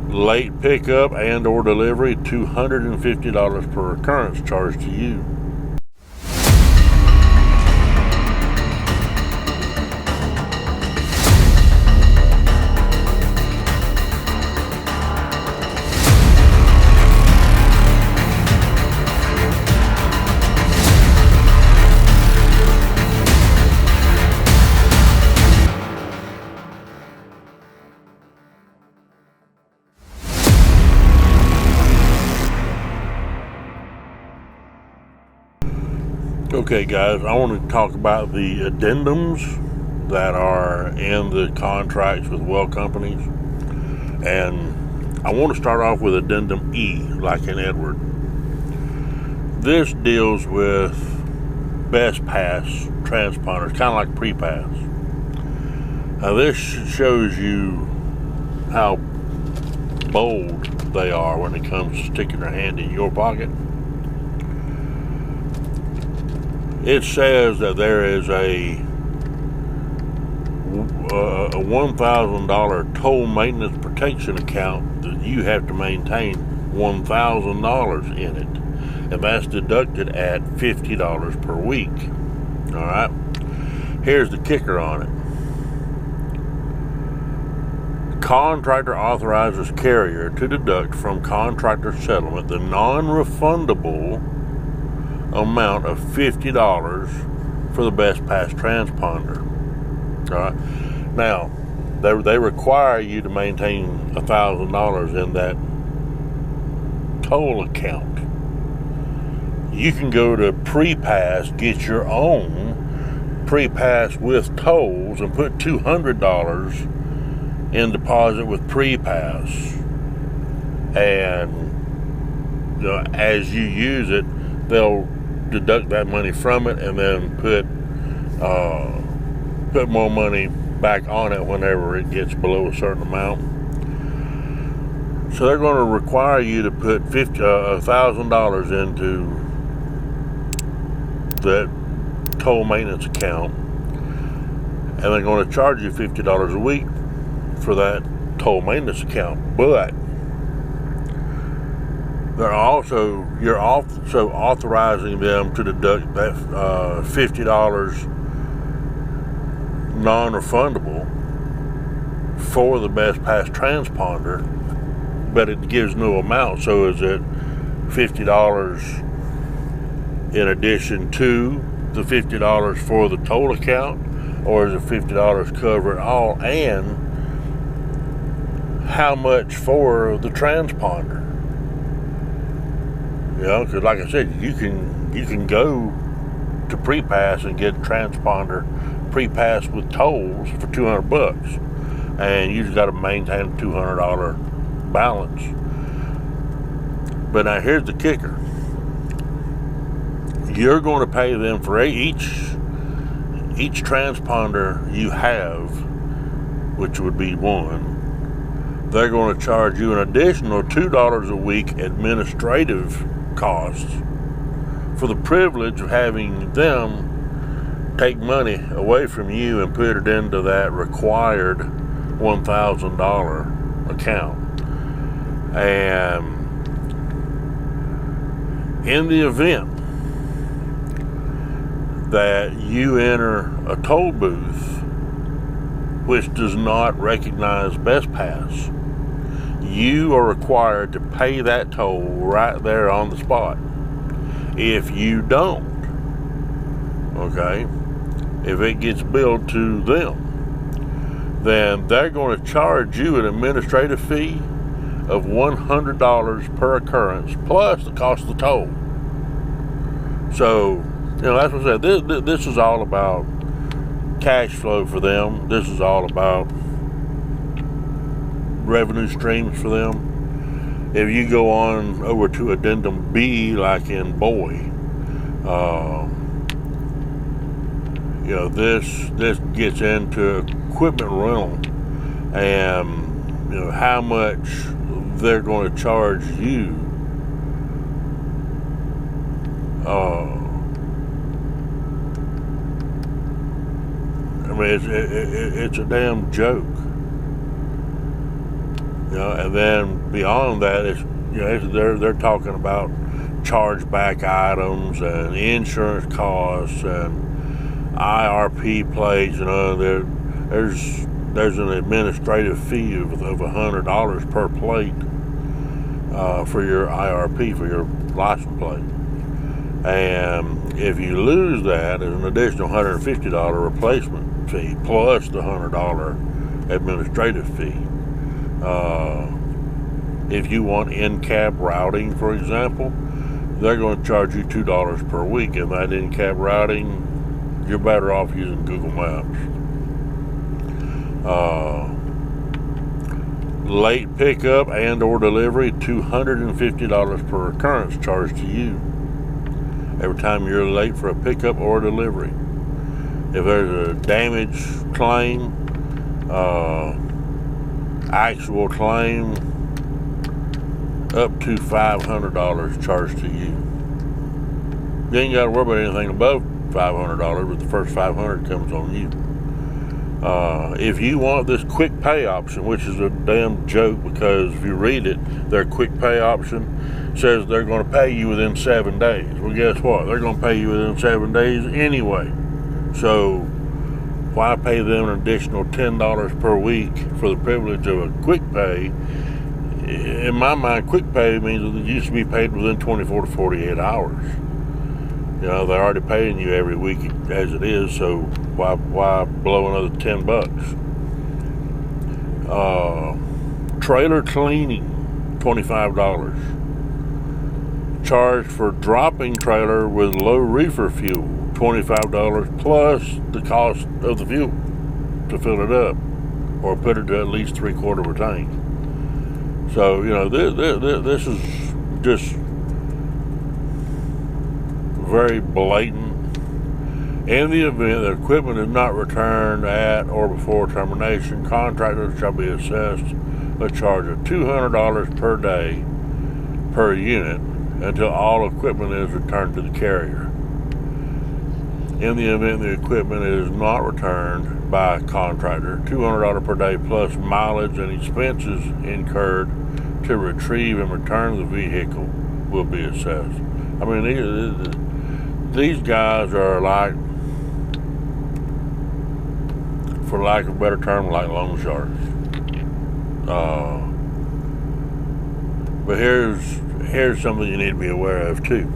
Late pickup and or delivery, $250 per occurrence charged to you. Okay guys, I want to talk about the addendums that are in the contracts with Wel Companies. And I want to start off with addendum E, like in Edward. This deals with best pass transponders, kind of like pre-pass. Now this shows you how bold they are when it comes to sticking their hand in your pocket. It says that there is a $1,000 toll maintenance protection account that you have to maintain $1,000 in it, and that's deducted at $50 per week. All right, here's the kicker on it. Contractor authorizes carrier to deduct from contractor settlement the non-refundable amount of $50 for the best pass transponder. All right. Now, they require you to maintain $1,000 in that toll account. You can go to pre-pass, get your own pre-pass with tolls, and put $200 in deposit with pre-pass. And as you use it, they'll deduct that money from it and then put more money back on it whenever it gets below a certain amount. So they're going to require you to put $1,000 into that toll maintenance account, and they're going to charge you $50 a week for that toll maintenance account. But you're also authorizing them to deduct that $50 non-refundable for the best pass transponder, but it gives no amount. So is it $50 in addition to the $50 for the toll account, or is it $50 cover it all, and how much for the transponder? Because like I said, you can go to pre-pass and get transponder pre-pass with tolls for $200, and you just got to maintain a $200 balance. But now here's the kicker: you're going to pay them for each transponder you have, which would be one. They're going to charge you an additional $2 a week administrative costs for the privilege of having them take money away from you and put it into that required $1,000 account. And in the event that you enter a toll booth which does not recognize best pass, you are required to pay that toll right there on the spot. If you don't, okay, if it gets billed to them, then they're going to charge you an administrative fee of $100 per occurrence plus the cost of the toll. So, that's what I said. This is all about cash flow for them. This is all about revenue streams for them. If you go on over to addendum B, like in Boy, this gets into equipment rental and how much they're going to charge you. It's a damn joke. And then beyond that, they're talking about chargeback items and insurance costs and IRP plates. There's an administrative fee of $100 per plate for your IRP, for your license plate. And if you lose that, there's an additional $150 replacement fee plus the $100 administrative fee. If you want in-cab routing, for example, they're going to charge you $2 per week. And that in-cab routing, you're better off using Google Maps. Late pickup and or delivery, $250 per occurrence charged to you every time you're late for a pickup or delivery. If there's a damage claim, actual claim, up to $500 charged to you. You ain't got to worry about anything above $500, but the first $500 comes on you. If you want this quick pay option, which is a damn joke, because if you read it, their quick pay option says they're going to pay you within 7 days. Well, guess what? They're going to pay you within 7 days anyway. So why pay them an additional $10 per week for the privilege of a quick pay? In my mind, quick pay means that it used to be paid within 24 to 48 hours. They're already paying you every week as it is, so why blow another $10? Trailer cleaning, $25. Charge for dropping trailer with low reefer fuel, $25 plus the cost of the fuel to fill it up or put it to at least 3/4 of a tank. So, this is just very blatant. In the event that equipment is not returned at or before termination, contractors shall be assessed a charge of $200 per day per unit until all equipment is returned to the carrier. In the event the equipment is not returned by a contractor, $200 per day plus mileage and expenses incurred to retrieve and return the vehicle will be assessed. I mean, these guys are like, for lack of a better term, like loan sharks. But here's something you need to be aware of too.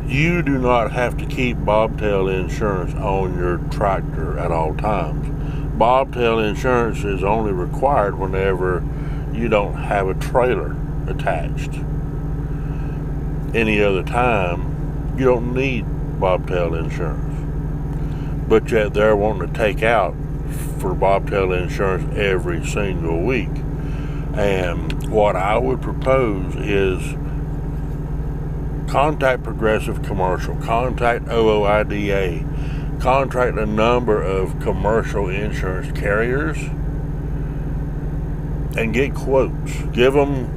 You do not have to keep bobtail insurance on your tractor at all times. Bobtail insurance is only required whenever you don't have a trailer attached. Any other time, you don't need bobtail insurance. But yet they're wanting to take out for bobtail insurance every single week. And what I would propose is contact Progressive Commercial, contact OOIDA, contact a number of commercial insurance carriers and get quotes. Give them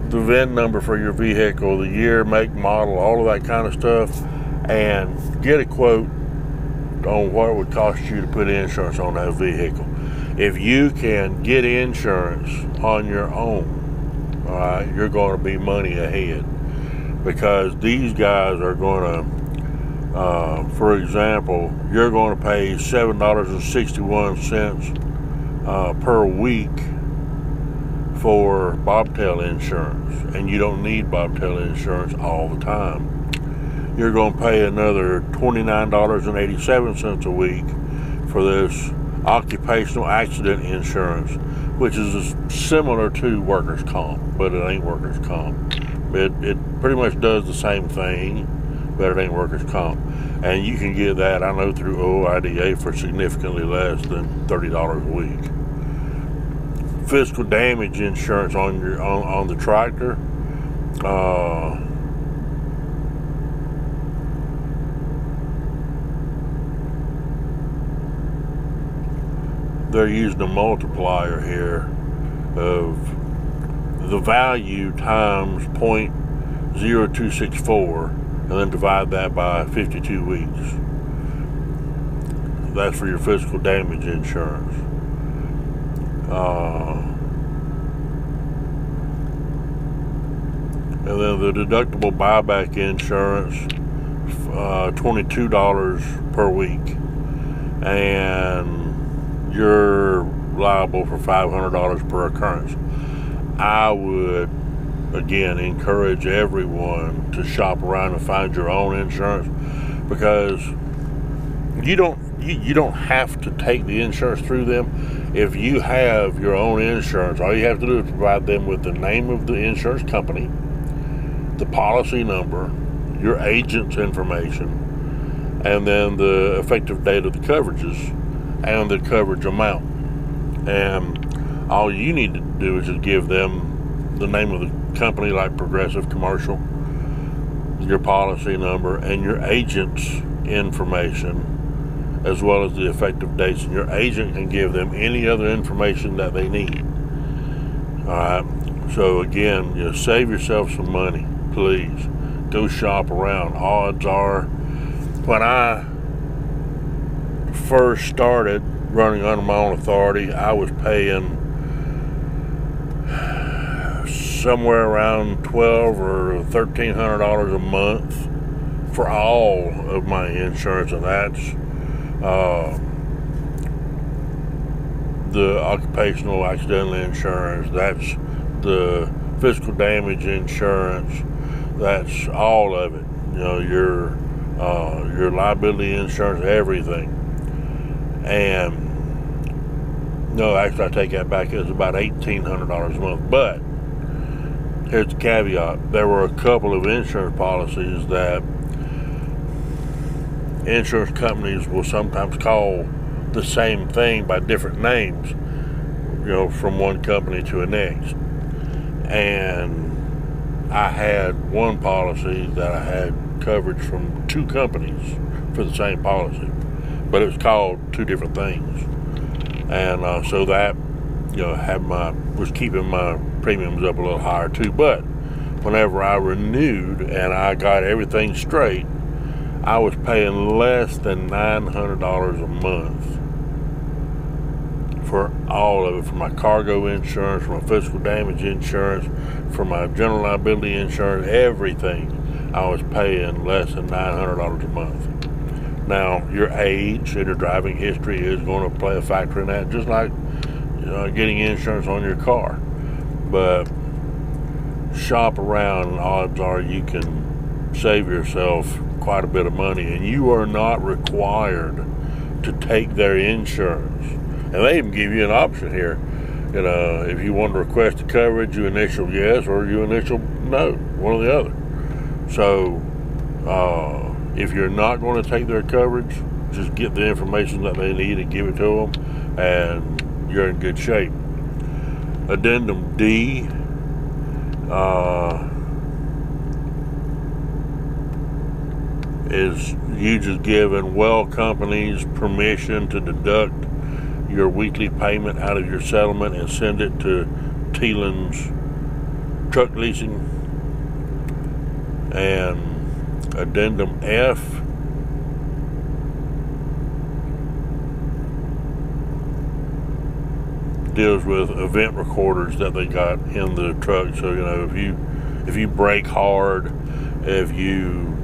the VIN number for your vehicle, the year, make, model, all of that kind of stuff, and get a quote on what it would cost you to put insurance on that vehicle. If you can get insurance on your own, all right, you're going to be money ahead, because these guys are going to, for example, you're going to pay $7.61 per week for bobtail insurance, and you don't need bobtail insurance all the time. You're going to pay another $29.87 a week for this occupational accident insurance, which is similar to workers' comp, but it ain't workers' comp. It pretty much does the same thing, but it ain't workers' comp. And you can get that, I know, through OIDA for significantly less than $30 a week. Physical damage insurance on the tractor. They're using a multiplier here of the value times 0.0264 and then divide that by 52 weeks. That's for your physical damage insurance. And then the deductible buyback insurance, $22 per week. And you're liable for $500 per occurrence. I would, again, encourage everyone to shop around and find your own insurance, because you don't have to take the insurance through them. If you have your own insurance, all you have to do is provide them with the name of the insurance company, the policy number, your agent's information, and then the effective date of the coverages and the coverage amount. And all you need to do is just give them the name of the company, like Progressive Commercial, your policy number, and your agent's information, as well as the effective dates. And your agent can give them any other information that they need. All right. So again, save yourself some money, please. Go shop around. Odds are, when I first started running under my own authority, I was paying somewhere around $1,200 or $1,300 a month for all of my insurance, and that's the occupational accidental insurance, that's the physical damage insurance, that's all of it. Your liability insurance, everything. And no, actually, I take that back. It was about $1,800 a month. But here's the caveat: there were a couple of insurance policies that insurance companies will sometimes call the same thing by different names, from one company to the next. And I had one policy that I had coverage from two companies for the same policy, but it was called two different things. And so that, was keeping my premiums up a little higher too. But whenever I renewed and I got everything straight, I was paying less than $900 a month for all of it, for my cargo insurance, for my physical damage insurance, for my general liability insurance, everything. I was paying less than $900 a month. Now, your age and your driving history is going to play a factor in that, just like getting insurance on your car. But shop around, and odds are you can save yourself quite a bit of money, and you are not required to take their insurance. And they even give you an option here. If you want to request the coverage, you initial yes or you initial no, one or the other. So if you're not going to take their coverage, just get the information that they need and give it to them, and you're in good shape. Addendum D, is you just giving Wel Companies permission to deduct your weekly payment out of your settlement and send it to Teelan's Truck Leasing. And Addendum F deals with event recorders that they got in the truck. So if you brake hard, if you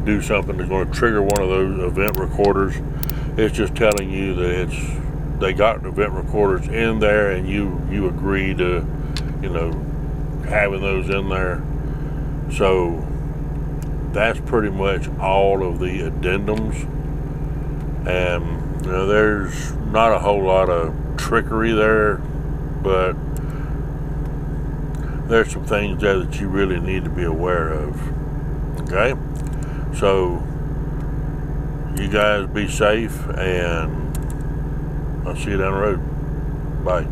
do something that's going to trigger one of those event recorders, it's just telling you that they got event recorders in there, and you agree to having those in there. So that's pretty much all of the addendums. And there's not a whole lot of trickery there, but there's some things there that you really need to be aware of. Okay, so you guys be safe, and I'll see you down the road. Bye.